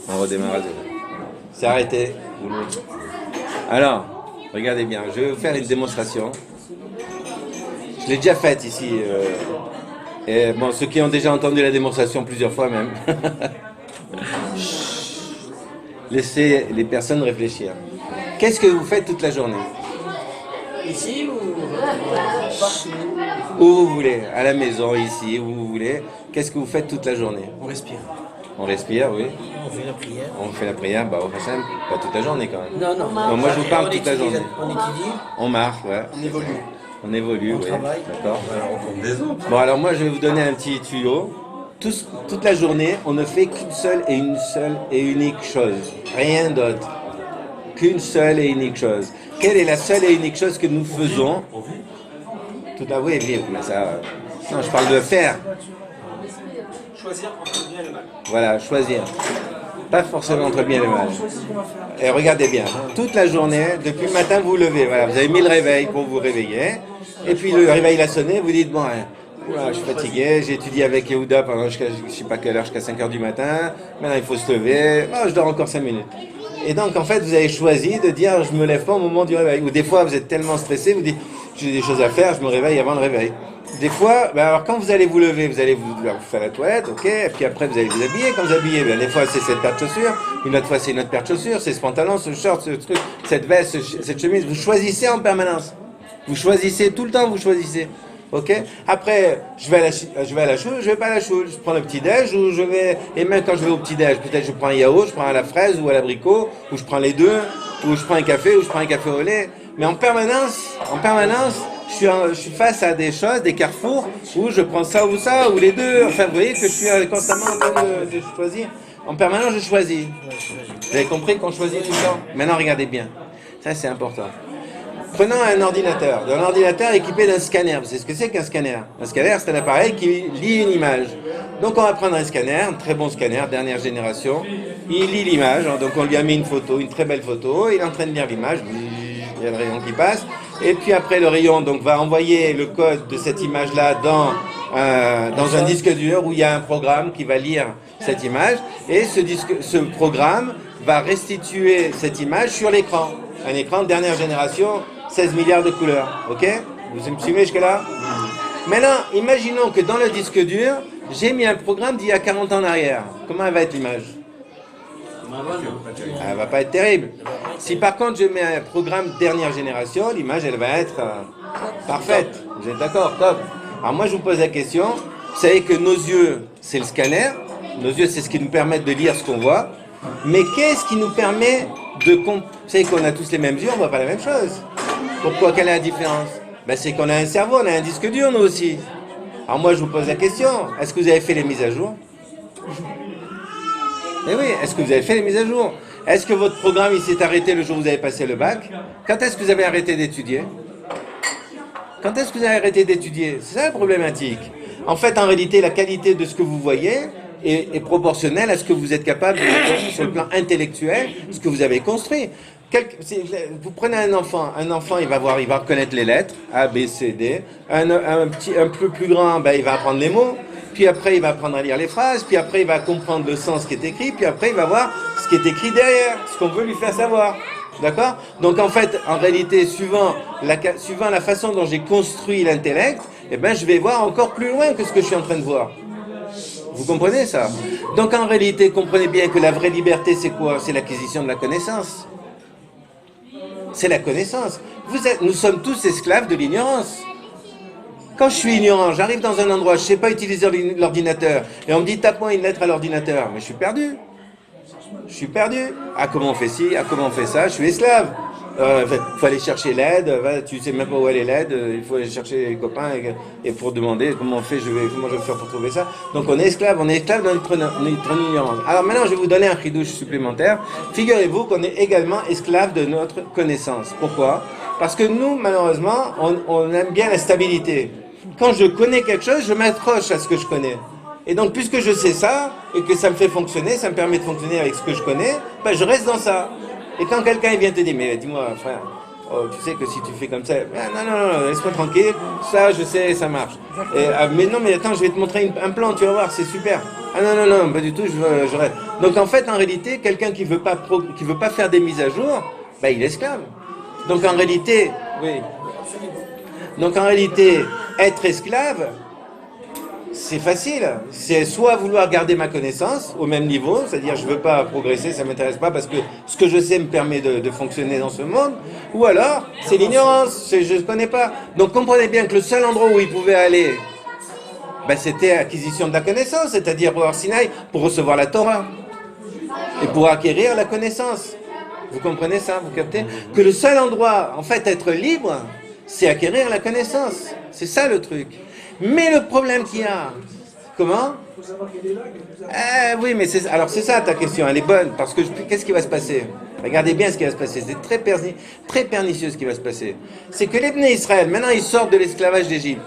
On redémarre à zéro. C'est arrêté. Alors, regardez bien, je vais vous faire une démonstration. Je l'ai déjà faite ici. Et bon, ceux qui ont déjà entendu la démonstration plusieurs fois même. Laissez les personnes réfléchir. Qu'est-ce que vous faites toute la journée? Ici ou partout? Où vous voulez, à la maison, ici, où vous voulez. Qu'est-ce que vous faites toute la journée? On respire. On respire, oui. On fait la prière. On fait la prière, bah au Hashem, pas toute la journée quand même. Non, non. Non, moi je vous parle toute la journée. On étudie, On marche, ouais. on évolue. On évolue, On oui. travaille. D'accord. On compte des autres. Bon, alors moi je vais vous donner un petit tuyau. Toute la journée, on ne fait qu'une seule et unique chose. Rien d'autre. Qu'une seule et unique chose. Quelle est la seule et unique chose que nous faisons? Tout à oui, vivre, mais ça. Non, je parle de faire. Choisir entre le bien et le mal. Voilà, choisir. Pas forcément entre le bien et le mal. Et regardez bien, toute la journée, depuis le matin, vous vous levez. Voilà, vous avez mis le réveil pour vous réveiller. Et puis le réveil a sonné, vous dites, bon, hein, oula, je suis fatigué, j'ai étudié avec Yehuda pendant je sais pas quelle heure, jusqu'à 5 heures du matin. Maintenant, il faut se lever. Oh, je dors encore 5 minutes. Et donc, en fait, vous avez choisi de dire, je me lève pas au moment du réveil. Ou des fois, vous êtes tellement stressé, vous dites, j'ai des choses à faire, je me réveille avant le réveil. Des fois, ben alors quand vous allez vous lever, vous allez vous faire la toilette, ok, et puis après vous allez vous habiller. Quand vous habillez, ben des fois c'est cette paire de chaussures, une autre fois c'est une autre paire de chaussures, c'est ce pantalon, ce short, ce truc, cette veste, cette chemise. Vous choisissez en permanence. Vous choisissez tout le temps, vous choisissez. Ok. Après, je vais à la choule, je vais pas à la choule. Je prends le petit déj ou je vais. Et même quand je vais au petit déj, peut-être je prends un yaourt, je prends à la fraise ou à l'abricot, ou je prends les deux, ou je prends un café, ou je prends un café au lait. Mais en permanence, je suis face à des choses, des carrefours, où je prends ça, ou les deux. Enfin, vous voyez que je suis constamment en train de choisir. En permanence, je choisis. Vous avez compris qu'on choisit tout le temps? Maintenant, regardez bien. Ça, c'est important. Prenons un ordinateur équipé d'un scanner. Vous savez ce que c'est qu'un scanner? Un scanner, c'est un appareil qui lit une image. Donc on va prendre un scanner, un très bon scanner, dernière génération. Il lit l'image, donc on lui a mis une photo, une très belle photo. Il est en train de lire l'image. Il y a le rayon qui passe. Et puis après, le rayon donc, va envoyer le code de cette image-là dans un disque dur où il y a un programme qui va lire cette image. Et ce programme va restituer cette image sur l'écran. Un écran de dernière génération, 16 milliards de couleurs. Ok? Vous me suivez jusque-là? Maintenant, imaginons que dans le disque dur, j'ai mis un programme d'il y a 40 ans en arrière. Comment va être l'image? Elle va pas être terrible. Si par contre je mets un programme dernière génération, l'image elle va être parfaite. Vous êtes d'accord? Top. Alors moi je vous pose la question. Vous savez que nos yeux c'est le scanner. Nos yeux c'est ce qui nous permet de lire ce qu'on voit. Mais qu'est-ce qui nous permet de... Vous savez qu'on a tous les mêmes yeux, on voit pas la même chose. Pourquoi? Quelle est la différence? Ben, c'est qu'on a un cerveau, on a un disque dur nous aussi. Alors moi je vous pose la question. Est-ce que vous avez fait les mises à jour? Eh oui, est-ce que vous avez fait les mises à jour? Est-ce que votre programme il s'est arrêté le jour où vous avez passé le bac? Quand est-ce que vous avez arrêté d'étudier? Quand est-ce que vous avez arrêté d'étudier? C'est ça la problématique. En fait, en réalité, la qualité de ce que vous voyez est proportionnelle à ce que vous êtes capable de faire sur le plan intellectuel, ce que vous avez construit. Vous prenez un enfant il va reconnaître les lettres, A, B, C, D. Un peu plus grand, ben, il va apprendre les mots. Puis après, il va apprendre à lire les phrases. Puis après, il va comprendre le sens qui est écrit. Puis après, il va voir ce qui est écrit derrière, ce qu'on veut lui faire savoir. D'accord? Donc en fait, en réalité, suivant la façon dont j'ai construit l'intellect, eh ben, je vais voir encore plus loin que ce que je suis en train de voir. Vous comprenez ça? Donc en réalité, comprenez bien que la vraie liberté, c'est quoi? C'est l'acquisition de la connaissance. C'est la connaissance. Nous sommes tous esclaves de l'ignorance. Quand je suis ignorant, j'arrive dans un endroit, je ne sais pas utiliser l'ordinateur, et on me dit tape-moi une lettre à l'ordinateur, mais je suis perdu. Je suis perdu. Ah, comment on fait ci? Ah, comment on fait ça? Je suis esclave. Faut aller chercher l'aide. Tu sais même pas où elle est l'aide. Il faut aller chercher les copains et pour demander comment je vais faire pour trouver ça. Donc on est esclave dans notre ignorance. Alors maintenant, je vais vous donner un chidouche supplémentaire. Figurez-vous qu'on est également esclave de notre connaissance. Pourquoi? Parce que nous, malheureusement, on aime bien la stabilité. Quand je connais quelque chose, je m'accroche à ce que je connais. Et donc, puisque je sais ça, et que ça me fait fonctionner, ça me permet de fonctionner avec ce que je connais, ben, je reste dans ça. Et quand quelqu'un vient te dire, mais dis-moi, frère, Oh, tu sais que si tu fais comme ça, ah, non, laisse-moi tranquille, ça je sais, ça marche. Mais non, mais attends, je vais te montrer un plan, tu vas voir, c'est super. Ah non, pas du tout, je rêve. Donc en fait, en réalité, quelqu'un qui veut pas faire des mises à jour, bah, il est esclave. Donc en réalité, oui. Donc en réalité, être esclave, c'est facile. C'est soit vouloir garder ma connaissance au même niveau, c'est-à-dire je veux pas progresser, ça m'intéresse pas parce que ce que je sais me permet de fonctionner dans ce monde, ou alors c'est l'ignorance, je ne connais pas. Donc comprenez bien que le seul endroit où il pouvait aller, ben, c'était acquisition de la connaissance, c'est-à-dire au Sinaï pour recevoir la Torah et pour acquérir la connaissance. Vous comprenez ça? Vous captez? Que le seul endroit, en fait, être libre, c'est acquérir la connaissance. C'est ça le truc. Mais le problème qu'il y a, comment? Oui, mais alors c'est ça ta question, elle est bonne, parce que qu'est-ce qui va se passer? Regardez bien ce qui va se passer, c'est très pernicieux ce qui va se passer. C'est que les Bnei Israël, maintenant ils sortent de l'esclavage d'Égypte.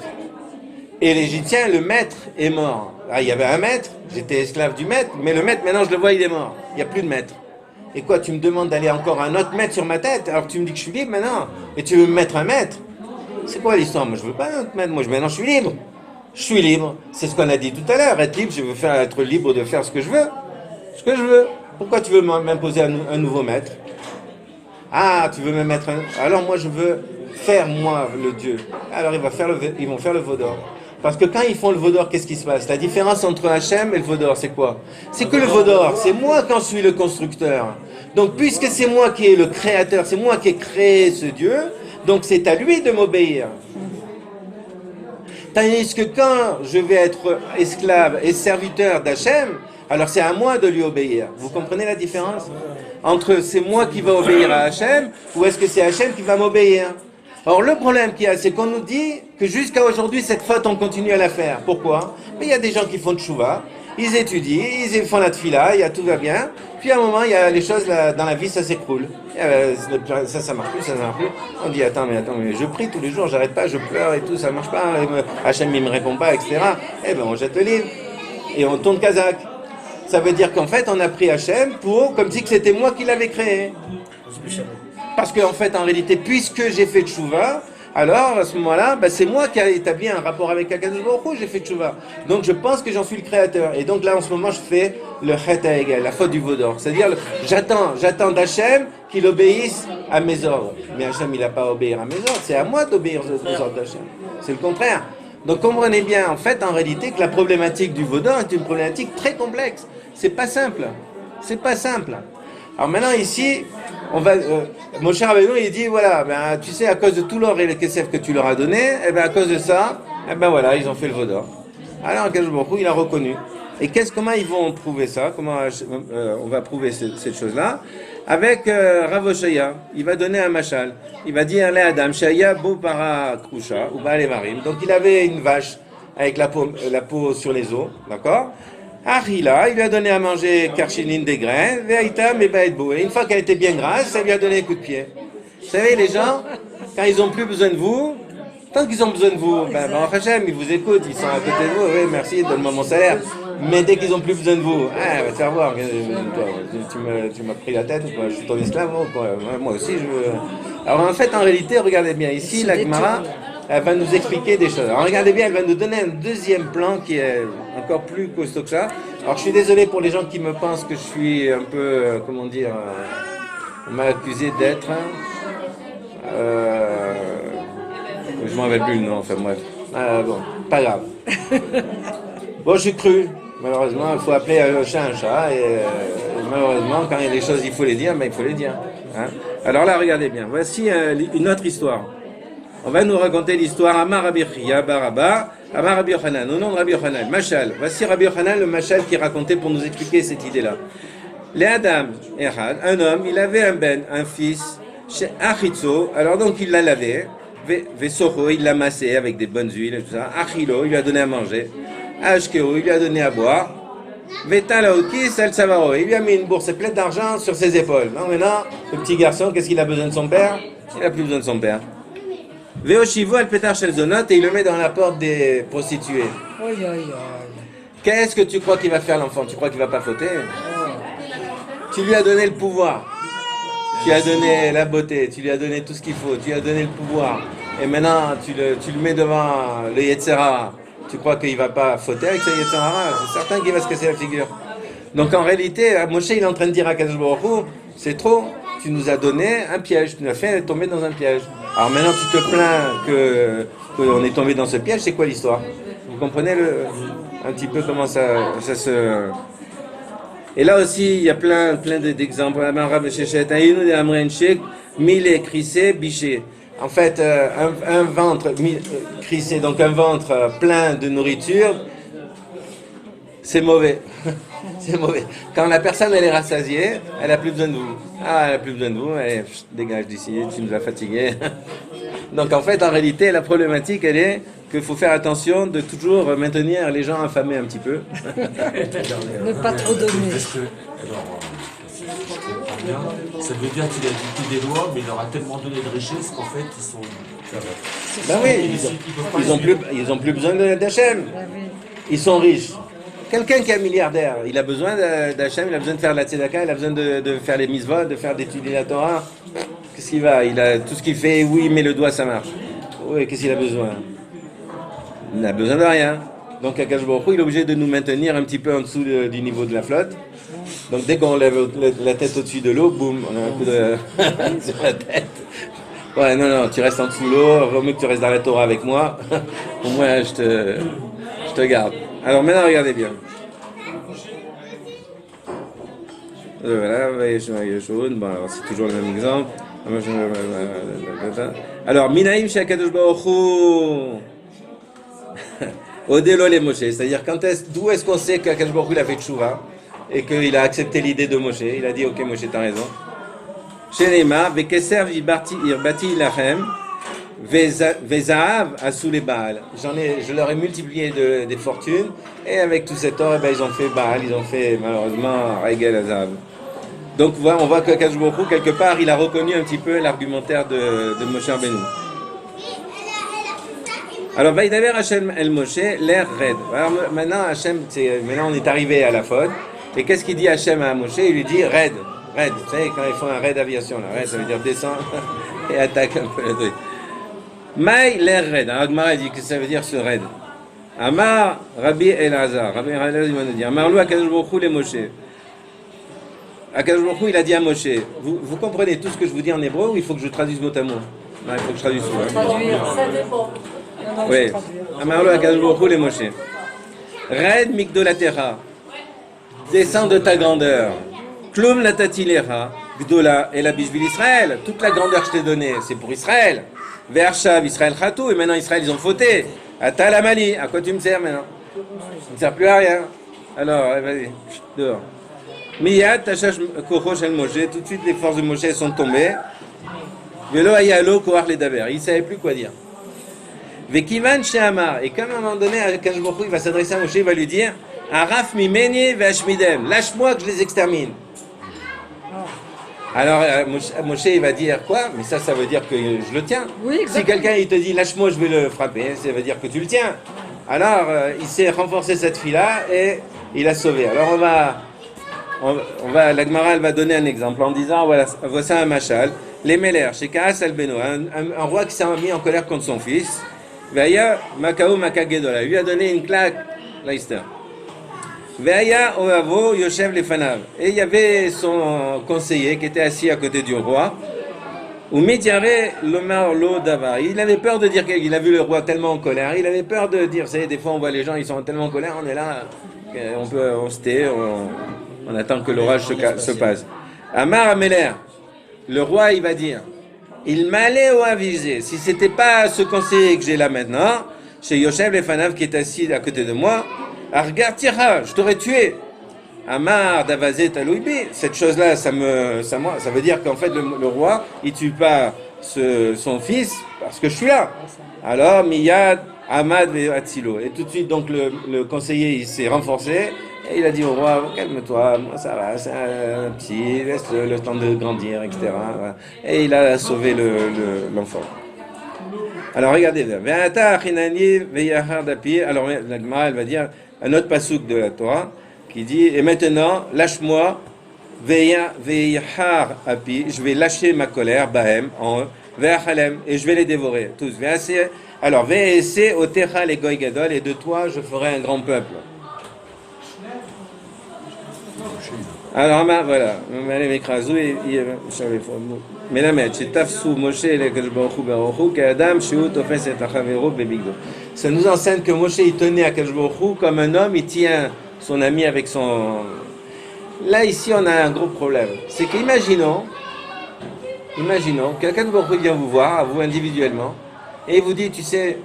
Et l'Égyptien, le maître est mort. Alors, il y avait un maître, j'étais esclave du maître, mais le maître, maintenant je le vois, il est mort. Il n'y a plus de maître. Et quoi, tu me demandes d'aller encore un autre maître sur ma tête, alors que tu me dis que je suis libre maintenant, et tu veux me mettre un maître? C'est quoi l'histoire? Moi je veux pas un autre maître, maintenant je suis libre. Je suis libre, c'est ce qu'on a dit tout à l'heure, être libre, je veux être libre de faire ce que je veux. Ce que je veux. Pourquoi tu veux m'imposer un nouveau maître? Ah, tu veux me mettre un... Alors moi je veux faire moi le Dieu. Alors ils vont faire le veau d'or. Parce que quand ils font le veau d'or, qu'est-ce qui se passe? La différence entre Hachem et le veau d'or, c'est quoi? C'est que le veau d'or, c'est moi qui en suis le constructeur. Donc puisque c'est moi qui est le créateur, c'est moi qui ai créé ce Dieu, donc c'est à lui de m'obéir. Tandis que quand je vais être esclave et serviteur d'Hachem, alors c'est à moi de lui obéir. Vous comprenez la différence? Entre c'est moi qui va obéir à Hachem, ou est-ce que c'est Hachem qui va m'obéir? Or le problème qu'il y a, c'est qu'on nous dit que jusqu'à aujourd'hui, cette faute, on continue à la faire. Pourquoi? Mais il y a des gens qui font de tchouva, ils étudient, ils font la tfila, tout va bien, puis à un moment, il y a les choses dans la vie, ça s'écroule. Ça marche plus, ça marche plus. On dit, attends, mais je prie tous les jours, j'arrête pas, je pleure et tout, ça marche pas, Hachem, il me répond pas, etc. Eh ben, on jette le livre, et on tourne kazakh. Ça veut dire qu'en fait, on a pris Hachem comme si c'était moi qui l'avais créé. Parce qu'en fait, en réalité, puisque j'ai fait tchouva, alors à ce moment-là, c'est moi qui ai établi un rapport avec Akadosh Baruch Hu, j'ai fait tchouva. Donc je pense que j'en suis le créateur. Et donc là, en ce moment, je fais le chet ha'egel, la faute du veau d'or. C'est-à-dire, j'attends d'Hachem qu'il obéisse à mes ordres. Mais Hachem, il n'a pas à obéir à mes ordres, c'est à moi d'obéir aux ordres d'Hachem. C'est le contraire. Donc comprenez bien, en fait, en réalité, que la problématique du veau d'or est une problématique très complexe. C'est pas simple. C'est pas simple. Alors maintenant, ici, mon cher Rabbeinu, il dit, voilà, tu sais, à cause de tout l'or et le kesef que tu leur as donné, à cause de ça, voilà, ils ont fait le veau d'or. Alors, Akadosh Baruch Hu, il a reconnu. Et comment ils vont prouver ça? Comment on va prouver cette chose-là? Avec Rav Oshaya, il va donner un machal. Il va dire, les Adam, Shaya bo para krusha, ou ba levarim. Donc, il avait une vache avec la peau sur les os, d'accord? Achila, il lui a donné à manger karchinin des grains, ve'aita mebaetbo. Et une fois qu'elle était bien grasse, ça lui a donné un coup de pied. Vous savez, les gens, quand ils n'ont plus besoin de vous, tant qu'ils ont besoin de vous, Hachem, ils vous écoutent, ils sont à côté de vous, oui, merci, donne-moi mon salaire. Mais dès qu'ils n'ont plus besoin de vous, va te faire voir, tu m'as pris la tête ou quoi, je suis ton esclave, moi aussi je veux. Alors en fait, en réalité, regardez bien, ici, la Gemara, elle va nous expliquer des choses. Alors regardez bien, elle va nous donner un deuxième plan qui est encore plus costaud que ça. Alors je suis désolé pour les gens qui me pensent que je suis un peu, comment dire, on m'a accusé d'être... je m'en rappelle plus le nom, enfin bref. Bon, pas grave. Bon, je suis cru. Malheureusement, il faut appeler un chat un chat. Et malheureusement, quand il y a des choses, il faut les dire, mais il faut les dire. Hein. Alors là, regardez bien. Voici une autre histoire. On va nous raconter l'histoire Amar Rabbi Chia Baraba, Amar Rabbi Yochanan, au nom de Rabbi Yochanan. Machal. Voici Rabbi Yochanan, le Machal qui racontait pour nous expliquer cette idée-là. Les Adam, un homme, il avait un fils, chez Achitzo, alors donc il l'a lavé, Vesoro, il l'a massé avec des bonnes huiles et tout ça. Achilo, il lui a donné à manger. Ashkeo, il lui a donné à boire. Vetalaoki, Salsavaro, il lui a mis une bourse pleine d'argent sur ses épaules. Non, maintenant, le petit garçon, qu'est-ce qu'il a besoin de son père? Il n'a plus besoin de son père. Veoshivo al petar shel zonot, et il le met dans la porte des prostituées. Qu'est-ce que tu crois qu'il va faire l'enfant? Tu crois qu'il va pas fauter? Tu lui as donné le pouvoir. tu as donné la beauté, tu lui as donné tout ce qu'il faut, tu lui as donné le pouvoir, et maintenant tu le mets devant le Yetzera, tu crois qu'il va pas fauter avec ce Yetzera, c'est certain qu'il va se casser la figure. Donc en réalité, Moshe il est en train de dire à Kadosh Baruch Hu, c'est trop, tu nous as donné un piège, tu nous as fait tomber dans un piège. Alors maintenant tu te plains qu'on est tombé dans ce piège, c'est quoi l'histoire? Vous comprenez un petit peu comment ça se... Et là aussi, il y a plein d'exemples. En fait, un ventre crissé, donc un ventre plein de nourriture, c'est mauvais. C'est mauvais. Quand la personne elle est rassasiée, elle a plus besoin de vous. Ah, elle a plus besoin de vous, allez, dégage d'ici, tu nous as fatigués. Donc en fait, en réalité, la problématique, elle est qu'il faut faire attention de toujours maintenir les gens affamés un petit peu. Ne pas trop donner. Parce que, alors, si je comprends bien, ça veut dire qu'il a dicté des lois, mais il leur a tellement donné de richesse qu'en fait, ils sont... Ben oui, ils ont plus besoin d'Hachem. Ils sont riches. Quelqu'un qui est milliardaire, il a besoin d'Hachem, il a besoin de faire de la tzedaka, il a besoin de faire les mitzvot, de faire d'étudier la Torah. Qu'est-ce qu'il va? Il a tout ce qu'il fait, oui, il met le doigt, ça marche. Oui, qu'est-ce qu'il a besoin? Il n'a besoin de rien. Donc Akash Baruch Hu, il est obligé de nous maintenir un petit peu en dessous du niveau de la flotte. Donc dès qu'on lève la tête au-dessus de l'eau, boum, on a un coup de sur la tête. Ouais, non, tu restes en dessous de l'eau, vaut mieux que tu restes dans la Torah avec moi. Au moins, je te garde. Alors maintenant, regardez bien. Voilà, bon, alors c'est toujours le même exemple. Alors, Minaim Shakadosh Baruch Hu. Odelo les Moshe, c'est-à-dire d'où est-ce qu'on sait qu'Akadosh Baruch Hu il a fait tchouva et qu'il a accepté l'idée de Moshe. Il a dit ok Moshe t'as raison. Shenema vekeser irbati lachem vezahav asou les Baal. Je leur ai multiplié des fortunes et avec tout cet or, ils ont fait Baal, ils ont fait malheureusement Regel Azav. Donc on voit que Akadosh Baruch Hu, quelque part, il a reconnu un petit peu l'argumentaire de Moshe Rabbeinu. Alors, Vaïdaver Hachem El Moshe, l'air raide. Alors maintenant, maintenant on est arrivé à la faute. Et qu'est-ce qu'il dit Hachem à Moshe? Il lui dit raide. Raide. Vous savez, quand ils font un raid d'aviation, là, raid, ça veut dire descendre et attaque un peu le truc. Maï l'air raide. Alors, Agmara dit que ça veut dire ce raid. Amar Rabbi Elazar. Rabbi Elazar, il va nous dire Amar Lou Akadosh Baruch Hu le Moshe. Akadosh Baruch Hu, il a dit à Moshe, vous comprenez tout ce que je vous dis en hébreu ou il faut que je traduise mot à mot? Non, il faut que je traduise tout. Traduire, ça dépend. Oui. Amarlo Akadosh Baruch Hu le Moshe. Red Migdolatera. Descends de ta grandeur. Klum Natatilecha. Gdola et la Bishvil Israël. Toute la grandeur que je t'ai donnée, c'est pour Israël. Vershav Israël Chatou. Et maintenant Israël, ils ont fauté. Atal Amali. À quoi tu me sers maintenant? Tu ne me sers plus à rien. Alors, vas-y, dehors. Miyad Tashash Kochosh El Moshe. Tout de suite, les forces de Moshe sont tombées. Velo Ayalo Kohar les Daber. Il ne savait plus quoi dire. Vekivan Shehamar, et comme à un moment donné, Akadosh Baruch Hu il va s'adresser à Moshe, il va lui dire Araf mimeni ve'ashmidem, lâche-moi que je les extermine. Alors Moshe il va dire quoi? Mais ça veut dire que je le tiens. Oui, si quelqu'un il te dit lâche-moi, je vais le frapper, ça veut dire que tu le tiens. Alors il s'est renforcé cette fille-là et il a sauvé. Alors la Gemara elle va donner un exemple en disant voilà, voici un machal, les Meler, chez Kaas Albeno, un roi qui s'est mis en colère contre son fils. Veaya Makao Makagedola, lui a donné une claque, Leicester. Veaya Oavo Yoshev Lefanav, et il y avait son conseiller qui était assis à côté du roi. Ou Mediare Lomar Lo Dava, il avait peur de dire qu'il a vu le roi tellement en colère, il avait peur de dire, vous savez, des fois on voit les gens, ils sont tellement en colère, on est là, on se tait, on attend que l'orage se passe. Amar Ameler, le roi il va dire. Il m'allait au avisé. Si c'était pas ce conseiller que j'ai là maintenant, chez Yoshev Lefanav qui est assis à côté de moi, regarde Tira, je t'aurais tué. Amar Davazé Talouibi, cette chose-là, ça veut dire qu'en fait le roi, il tue pas son fils parce que je suis là. Alors Miyad Ahmad Ve'atzilo. Et tout de suite donc le conseiller il s'est renforcé. Et il a dit au roi, calme-toi, moi ça va, c'est un petit, laisse le temps de grandir, etc. Et il a sauvé l'enfant. Alors regardez, alors la Gemara elle va dire un autre pasouk de la Torah qui dit, et maintenant lâche-moi Ve'yahar api, je vais lâcher ma colère, bahem, en eux, ve'achalem, et je vais les dévorer, tous. Alors, ve'ese otecha le goy gadol, et de toi je ferai un grand peuple. Alors, voilà, מלמד שתפסו משה לקדוש ברוך הוא ברוך כאדם שהוא תופס את החברו בבגדו. Ça nous enseigne que Moshe il tenait à Kadosh Baruch Hu comme un homme il tient son ami avec son. Là ici on a un gros problème, c'est qu'imaginons quelqu'un de Baruch Hu vient vous voir, à vous individuellement, et il vous dit tu sais,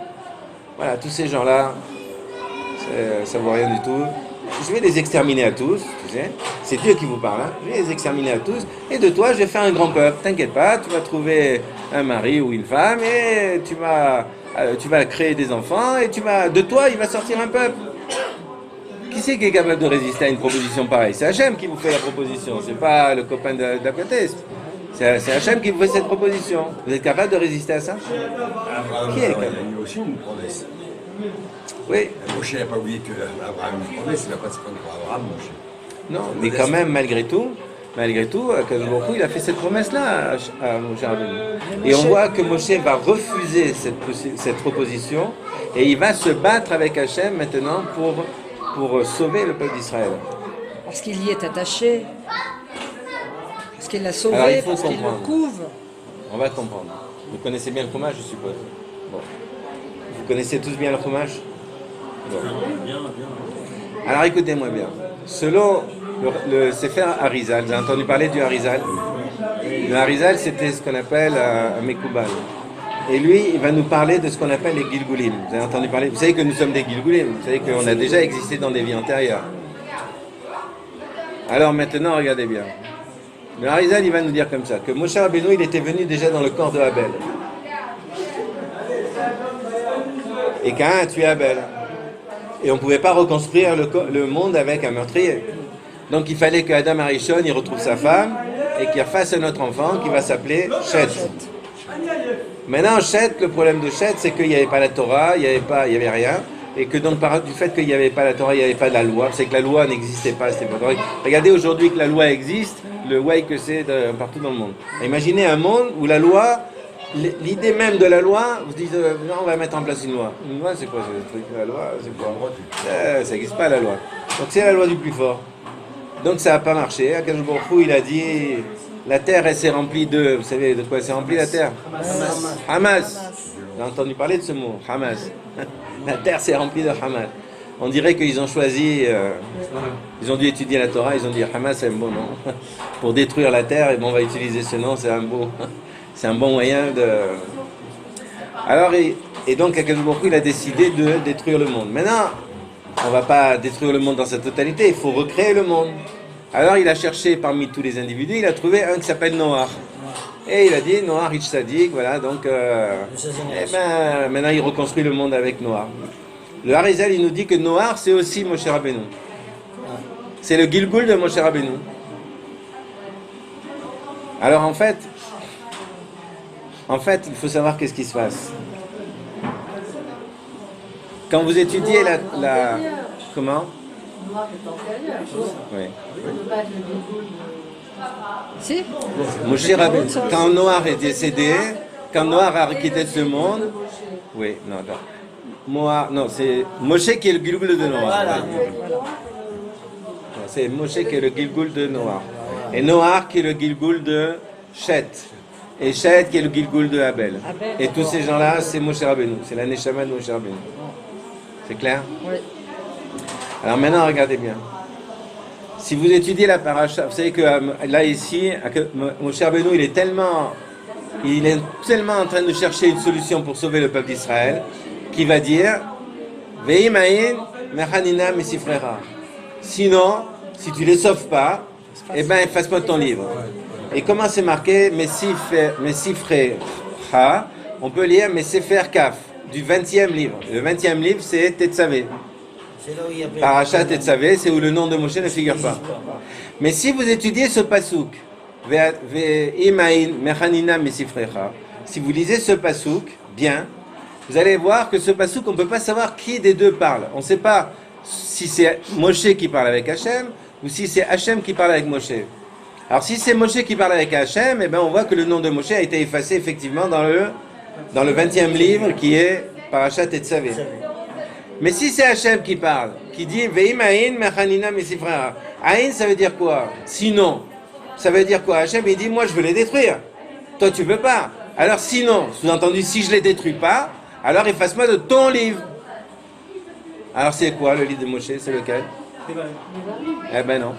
voilà tous ces gens là, ça vaut rien du tout. Je vais les exterminer à tous, tu sais. C'est Dieu qui vous parle, hein. Je vais les exterminer à tous. Et de toi, je vais faire un grand peuple. T'inquiète pas, tu vas trouver un mari ou une femme et tu vas créer des enfants et de toi, il va sortir un peuple. Qui c'est qui est capable de résister à une proposition pareille? C'est Hachem qui vous fait la proposition, c'est pas le copain d'à côté. C'est Hachem qui vous fait cette proposition. Vous êtes capable de résister à ça? Qui est capable? Il y a eu aussi une promesse. Oui. Moshe n'a pas oublié qu'Abraham une promesse, il n'a pas se prendre pour Abraham, Moshe. Non, mais quand même, malgré tout, Kadosh Baruch Hu, il a fait cette promesse-là à Moshe Rabbeinu. Et on voit que Moshe va refuser cette proposition et il va se battre avec Hachem maintenant pour sauver le peuple d'Israël. Parce qu'il y est attaché. Parce qu'il l'a sauvé, Alors, il faut parce qu'il le comprendre. couvre. On va comprendre. Vous connaissez bien le fromage, je suppose. Bon. Vous connaissez tous bien le fromage? Bon. Alors écoutez-moi bien. Selon le Sefer Arizal, vous avez entendu parler du Arizal? Le Arizal, c'était ce qu'on appelle un Mekoubal. Et lui, il va nous parler de ce qu'on appelle les Gilgulim. Vous avez entendu parler? Vous savez que nous sommes des Gilgulim. Vous savez qu'on a déjà existé dans des vies antérieures. Alors maintenant, regardez bien. Le Arizal, il va nous dire comme ça, que Moshe Rabbeinu, il était venu déjà dans le corps de Abel. Et Caïn a tué Abel. Et on ne pouvait pas reconstruire le monde avec un meurtrier. Donc il fallait qu'Adam Arishon il retrouve sa femme et qu'il fasse un autre enfant qui va s'appeler Shet. Maintenant, Shet, le problème de Shet, c'est qu'il n'y avait pas la Torah, il n'y avait rien. Et que donc, du fait qu'il n'y avait pas la Torah, il n'y avait pas de la loi, c'est que la loi n'existait pas à cette époque. Regardez aujourd'hui que la loi existe, le way que c'est partout dans le monde. Imaginez un monde où la loi, l'idée même de la loi, vous dites, non, on va mettre en place une loi. Une loi, c'est quoi ce truc? La loi, c'est quoi? Ça n'existe pas la loi. Donc c'est la loi du plus fort. Donc ça n'a pas marché. Akadosh Baruch Hu, il a dit, la terre, elle s'est remplie de, vous savez de quoi elle s'est remplie la terre? Hamas. Vous avez entendu parler de ce mot, Hamas. La terre s'est remplie de Hamas. On dirait qu'ils ont choisi, ils ont dû étudier la Torah, ils ont dit Hamas c'est un bon nom. Pour détruire la terre, et bon, on va utiliser ce nom, c'est un bon moyen de... Alors, et donc Akadosh Baruch Hu, il a décidé de détruire le monde. Maintenant, on ne va pas détruire le monde dans sa totalité, il faut recréer le monde. Alors il a cherché parmi tous les individus, il a trouvé un qui s'appelle Noach. Et il a dit, Noach, Rich Sadik, voilà, donc, maintenant il reconstruit le monde avec Noach. Le Harizal, il nous dit que Noach, c'est aussi Moshe Rabbeinu. C'est le Gilgul de Moshe Rabbeinu. Alors en fait, il faut savoir qu'est-ce qui se passe. Quand vous étudiez la comment? Oui. Si? Moshe Rabbeinu, quand Noach est décédé, quand Noach a quitté ce monde, oui, non, non, c'est Moshe qui est le Gilgul de Noach. C'est Moshe qui est le Gilgul de Noach. Et Noach qui est le Gilgul de Shet. Et Shet qui est le Gilgul de Abel. Et tous ces gens-là, c'est Moshe Rabbeinu. C'est la Neshama de Moshe Rabbeinu. C'est clair? Oui. Alors maintenant, regardez bien. Si vous étudiez la paracha, vous savez que là ici, Moshe Rabbeinu, il est tellement en train de chercher une solution pour sauver le peuple d'Israël, qu'il va dire, Veimaïn mechanina mesifrera. Sinon, si tu les sauves pas, eh ben, efface-moi ton livre. Et comment c'est marqué, mesifrera, on peut lire Mesefer Kaf, du 20e livre. Le 20e livre, c'est Tetzavé. Parashat Tetzavé, c'est où le nom de Moshe ne figure pas. Mais si vous étudiez ce pasouk, si vous lisez ce pasouk bien, vous allez voir que ce pasouk, on ne peut pas savoir qui des deux parle. On ne sait pas si c'est Moshe qui parle avec Hachem ou si c'est Hachem qui parle avec Moshe. Alors si c'est Moshe qui parle avec Hachem, eh ben on voit que le nom de Moshe a été effacé effectivement dans le 20e livre qui est Parashat Tetzavé. Mais si c'est Hachem qui parle, qui dit Ve'im Aïn Mechanina Mesifra, Aïn ça veut dire quoi? Sinon, ça veut dire quoi? Hachem il dit moi je veux les détruire. Toi tu peux pas. Alors sinon, sous-entendu si je les détruis pas, alors efface-moi de ton livre. Alors c'est quoi le livre de Moshe? C'est lequel? Eh ben non.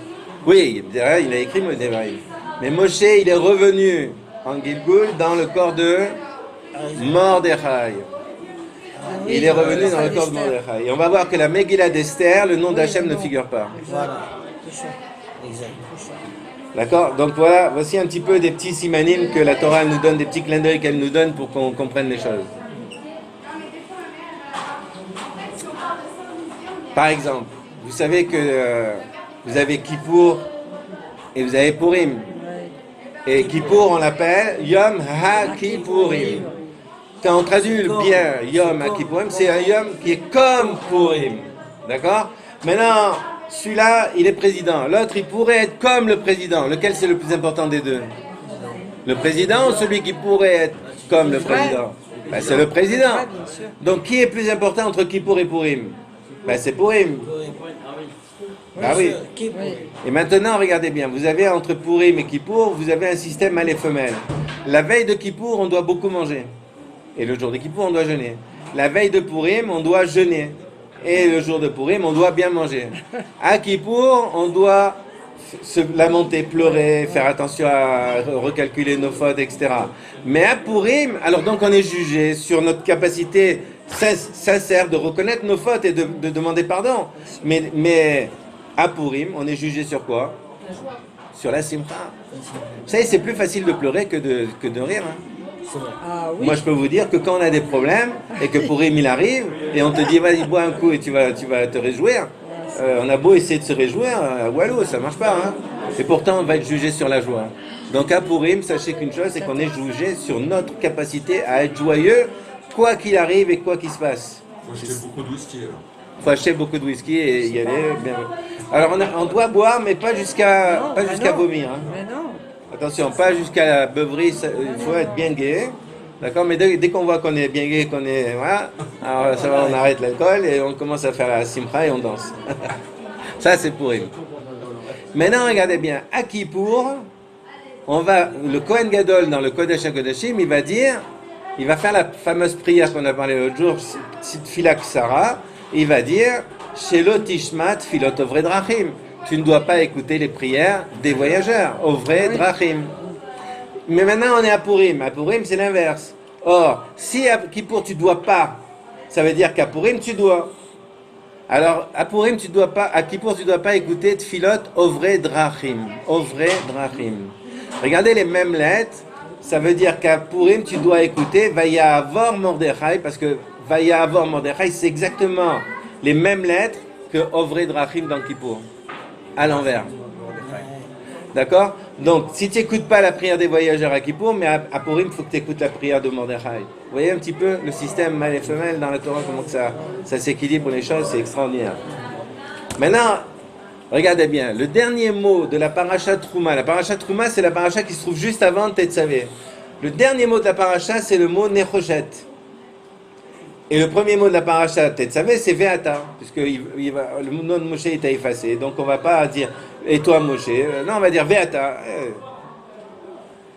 Oui, il a écrit Devarim. Mais Moshe il est revenu en Gilgul dans le corps de Mordechai. Il est revenu dans le corps de Mordechai. Et on va voir que la Megillah d'Esther, le nom d'Hachem ne figure pas. Voilà. Exact. D'accord? Donc voilà, voici un petit peu des petits simanim que la Torah nous donne, des petits clins d'œil qu'elle nous donne pour qu'on comprenne les choses. Par exemple, vous savez que vous avez Kippour et vous avez Purim. Et Kippour, on l'appelle Yom HaKippurim. Quand on traduit bien Yom HaKippurim, c'est un Yom qui est comme Purim. D'accord? Maintenant, celui-là, il est président. L'autre, il pourrait être comme le président. Lequel c'est le plus important des deux? Le président ou celui qui pourrait être comme le président? Ben, c'est le président. Donc, qui est plus important entre Kippour et Purim? Ben, c'est Purim. Ah oui. Et maintenant, regardez bien. Vous avez entre Purim et Kippour, vous avez un système mâle et femelle. La veille de Kippour, on doit beaucoup manger. Et le jour de Kippour, on doit jeûner. La veille de Purim, on doit jeûner. Et le jour de Purim, on doit bien manger. À Kippour, on doit se lamenter, pleurer, faire attention à recalculer nos fautes, etc. Mais à Purim, alors donc on est jugé sur notre capacité sincère de reconnaître nos fautes et de demander pardon. Mais à Purim, on est jugé sur quoi? Sur la simcha. Vous savez, c'est plus facile de pleurer que de rire. Hein. Ah oui. Moi, je peux vous dire que quand on a des problèmes et que Purim il arrive et on te dit vas-y bois un coup et tu vas te réjouir, on a beau essayer de se réjouir, walou, ça marche pas. Hein. Et pourtant, on va être jugé sur la joie. Donc à Purim, sachez qu'une chose, c'est qu'on est jugé sur notre capacité à être joyeux, quoi qu'il arrive et quoi qu'il se passe. Moi, j'étais beaucoup de whisky. Alors. Faut acheter beaucoup de whisky et y aller. Bien. Alors on doit boire, mais pas jusqu'à vomir. Hein. Mais non. Attention, pas jusqu'à la beuverie, il faut être bien gai. D'accord? Mais dès qu'on voit qu'on est bien gai, qu'on est. Voilà, alors ça va, on arrête l'alcool et on commence à faire la simcha et on danse. Ça, c'est pour eux. Maintenant, regardez bien. À Kippour, le Kohen Gadol dans le Kodesh HaKodashim, il va faire la fameuse prière qu'on a parlé l'autre jour, Tfila Ksara. Il va dire Shelo Tishmat Filot Ovre Drachim. Tu ne dois pas écouter les prières des voyageurs. Ovre Drachim. Mais maintenant on est à Purim. À Purim c'est l'inverse. Or, si à Kippour tu ne dois pas, ça veut dire qu'à Purim tu dois. Alors à Purim tu dois pas, à Kippour tu ne dois pas écouter Tfilot Ovre Drachim. Ovre Drachim. Regardez les mêmes lettres. Ça veut dire qu'à Purim tu dois écouter Vayavor Mordechai, parce que Vayavor Mordechai, c'est exactement les mêmes lettres que Ovre Drachim dans Kippour, à l'envers. D'accord? Donc, si tu n'écoutes pas la prière des voyageurs à Kippour, mais à Purim, il faut que tu écoutes la prière de Mordechai. Vous voyez un petit peu le système mâle et femelle dans la Torah, comment que ça s'équilibre les choses, c'est extraordinaire. Maintenant, regardez bien, le dernier mot de la paracha Trouma. La paracha Trouma, c'est la paracha qui se trouve juste avant Tetzavé. Le dernier mot de la paracha, c'est le mot Nechoshet. Et le premier mot de la paracha Tetzavé, c'est Ve'ata, puisque le nom de Moshe est effacé. Donc on ne va pas dire et toi Moshe. Non, on va dire Ve'ata.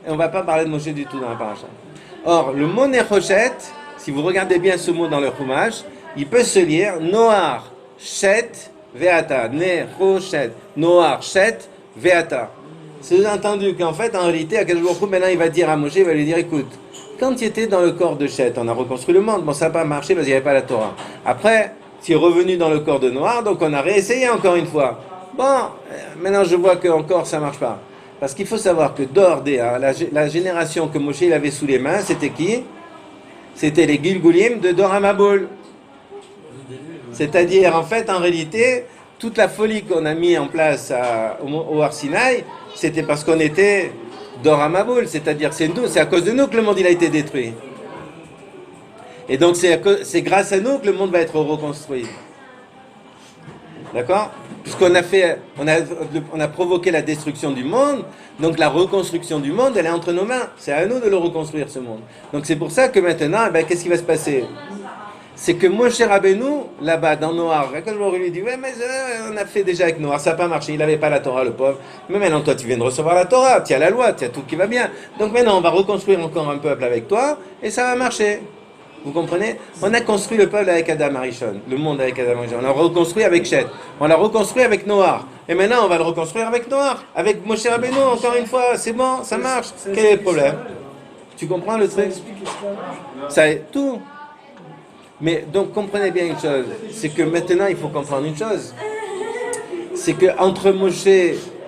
Et on ne va pas parler de Moshe du tout dans la paracha. Or, le mot Nechoshet, si vous regardez bien ce mot dans le Chumash, il peut se lire Noar, Shet, Ve'ata. Nechoshet. Noar, Shet, Ve'ata. C'est entendu qu'en fait, en réalité, Akadosh Baruch Hu, maintenant il va dire à Moshe, il va lui dire écoute, quand tu étais dans le corps de Shet, on a reconstruit le monde. Bon, ça n'a pas marché parce qu'il n'y avait pas la Torah. Après, tu es revenu dans le corps de Noir, donc on a réessayé encore une fois. Bon, maintenant je vois que encore ça ne marche pas. Parce qu'il faut savoir que Dordéa, la génération que Moshe il avait sous les mains, c'était qui? C'était les Gilgulim de Dor HaMabul. C'est-à-dire, en fait, en réalité, toute la folie qu'on a mis en place au Har Sinaï, c'était parce qu'on était Dor HaMabul, c'est-à-dire c'est à cause de nous que le monde il a été détruit. Et donc c'est grâce à nous que le monde va être reconstruit. D'accord? Puisqu'on a fait, on a provoqué la destruction du monde, donc la reconstruction du monde, elle est entre nos mains. C'est à nous de le reconstruire, ce monde. Donc c'est pour ça que maintenant, eh ben, qu'est-ce qui va se passer? C'est que Moshe Rabbeinu, là-bas, dans Noir, quand je lui dit, ouais, mais on a fait déjà avec Noir, ça n'a pas marché, il n'avait pas la Torah, le pauvre. Mais maintenant, toi, tu viens de recevoir la Torah, tu as la loi, tu as tout qui va bien. Donc maintenant, on va reconstruire encore un peuple avec toi, et ça va marcher. Vous comprenez? On a construit le peuple avec Adam Arishon, le monde avec Adam Arishon. On l'a reconstruit avec Chet, on l'a reconstruit avec Noir. Et maintenant, on va le reconstruire avec Noir, avec Moshe Rabbeinu, encore une fois, c'est bon, ça marche. Quel est le problème? Tu comprends le truc? Ça est tout. Mais donc comprenez bien une chose, c'est que maintenant il faut comprendre une chose, c'est que entre Moshe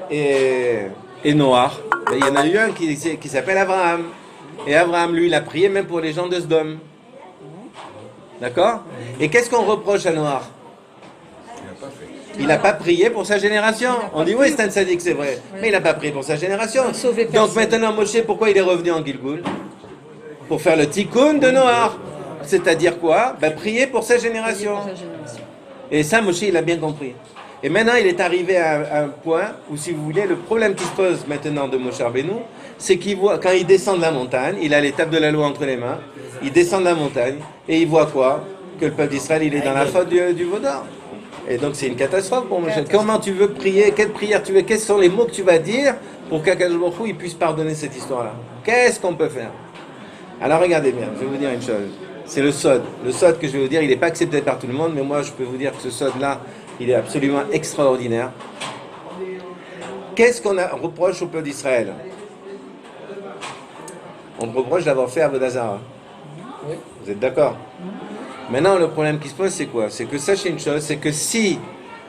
et Noach, ben, il y en a eu un qui s'appelle Abraham. Et Abraham, lui, il a prié même pour les gens de Sodome. D'accord? Et qu'est-ce qu'on reproche à Noach? Il n'a pas prié pour sa génération. On dit oui, c'est un sadique, c'est vrai. Mais il n'a pas prié pour sa génération. Donc maintenant, Moshe, pourquoi il est revenu en Gilgoul? Pour faire le tikkun de Noach. C'est-à-dire quoi? Ben, prier pour sa génération. Et ça, Moshe, il a bien compris. Et maintenant, il est arrivé à un point où, si vous voulez, le problème qui se pose maintenant de Moshe Rabbeinu, c'est qu'il voit, quand il descend de la montagne, il a l'étape de la loi entre les mains, il descend de la montagne, et il voit quoi? Que le peuple d'Israël, il est dans la faute du Vaudor. Et donc, c'est une catastrophe pour Moshe. Comment tu veux prier? Quelle prière tu veux? Quels sont les mots que tu vas dire pour qu'Akadosh Baruch Hu, il puisse pardonner cette histoire-là? Qu'est-ce qu'on peut faire? Alors, regardez bien, je vais vous dire une chose. C'est le sod. Le sod que je vais vous dire, il n'est pas accepté par tout le monde, mais moi je peux vous dire que ce sod-là, il est absolument extraordinaire. Qu'est-ce qu'on reproche au peuple d'Israël? On reproche d'avoir fait Avodah Zarah. Vous êtes d'accord? Maintenant, le problème qui se pose, c'est quoi? C'est que sachez une chose, c'est que si,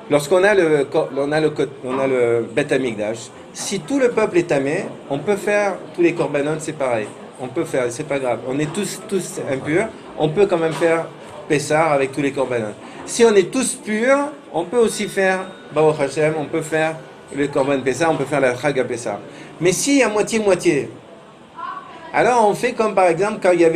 lorsqu'on a le Beth Amikdash, si tout le peuple est tamé, on peut faire tous les korbanot, c'est pareil. On peut faire, c'est pas grave. On est tous impurs, on peut quand même faire Pessah avec tous les korbanot. Si on est tous purs, on peut aussi faire Baruch Hashem, on peut faire le korban Pessah, on peut faire la Chag à Pessah. Mais si à moitié-moitié, alors on fait comme par exemple quand il y avait